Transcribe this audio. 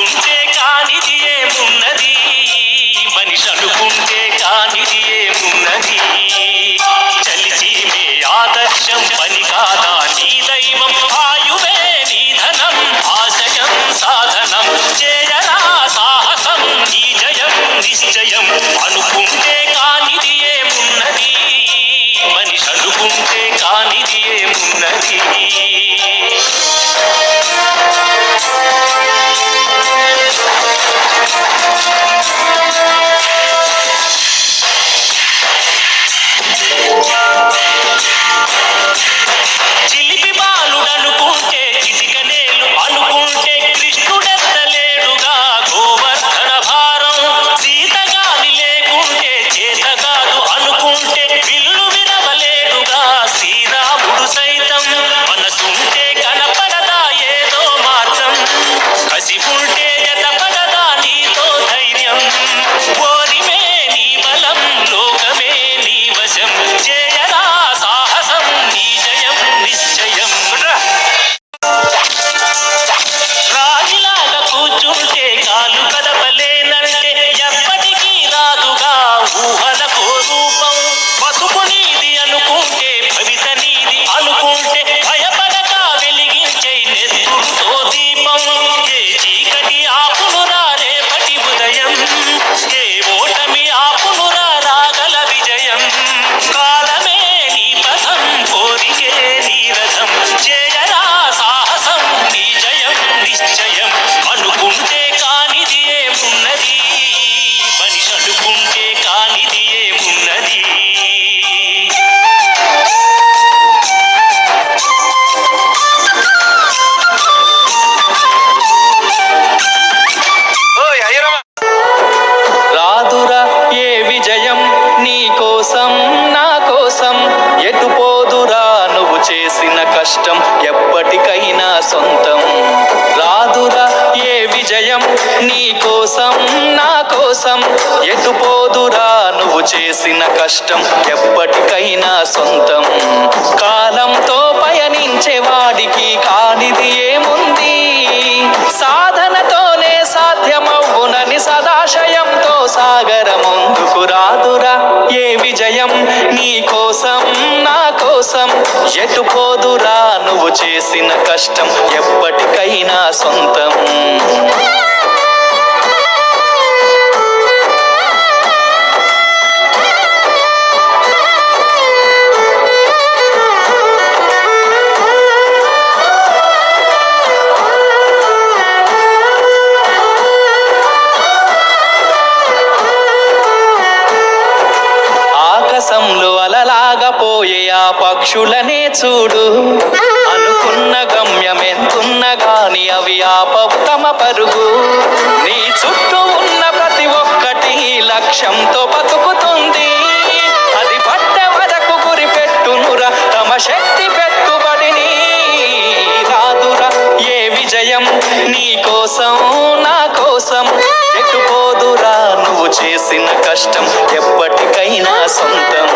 అనుకుంటే కానిది ఏమున్నది, మనిషి అనుకుంటే కానిది ఏమున్నది. చలిచి మే ఆదర్శం పని కాదా నీ దైవం, ఆయువే నీ ధనం ఆశయం సాధనం. చేయరా సాహసం నీ జయం నిశ్చయం. అనుకుంటే కానిది ఏమున్నది, మనిషి అనుకుంటే కానిది ఏమున్నది. చిలిపి బాలుడనుకుంటే చిటికనేలు అనుకుంటే కృష్ణుడెత్తలేడుగా గోవర్ధన భారం. సీతగాని లేకుంటే చేతగాదు అనుకుంటే విల్లు వినవలేడుగా శ్రీరాముడు సైతం. మనసుంటే కనపడదా ఏదో మార్గం, కసి ఉంటే జతపడదా నీతో ధైర్యం. ఓరిమే నీ బలం లోకమే నీ వశం, చేయరా సాహసం నీ జయం నిశ్చయం. రాయిలాగా కూర్చుంటే కాలు కదపలేనంటే ఎప్పటికీ రాదుగా ఊహలకో రూపం. బతుకు నీది అనుకుంటే భవిత నీది అనుకుంటే భయపడక వెలిగించే నెత్తురుతో దీపం. ఏ చీకటి ఆపునురా రేపటి ఉదయం, ఏ ఓటమి ఆపునురా రాగల విజయం. కాలమే నీ పథం కోరికే నీ రథం, చేయరా సాహసం నీ జయం నిశ్చయం. అనుకుంటే కానిది ఏమున్నది, మనిషి అనుకుంటే కానిది ఏమున్నది. రాదురా ఏ విజయం నీ కోసం నా కోసం, ఎటు పోదురా నువ్వు చేసిన కష్టం ఎప్పటికైనా సొంతం. రాదురా ఏ విజయం నీ కోసం నా కోసం, ఎటు పోదురా నువ్వు చేసిన కష్టం ఎప్పటికైనా సొంతం. కాలంతో పయనించే వాడికి కానిది ఏముంది, సాధనతోనే సాధ్యమవునని సదాశయంతో సాగర ముందుకు. రాదురా ఏ విజయం నీ కోసం నా కోసం, ఎటు పోదురా నువ్వు చేసిన కష్టం ఎప్పటికైనా సొంతం. ఆకాశంలో అలలాగా పోయే ఆ పక్షులనే చూడు, అనుకున్న గమ్యమెంతున్న గాని అవి ఆపవు తమ పరుగు. నీ చుట్టూ ఉన్న ప్రతి ఒక్కటి లక్ష్యంతో బతుకుతుంది, అది పట్టే వరకు గురి పెట్టునురా తమ శక్తి పెట్టుబడిని. రాదురా ఏ విజయం నీ కోసం నా కోసం, ఎటు పోదురా నువ్వు చేసిన కష్టం ఎప్పటికైనా సొంతం.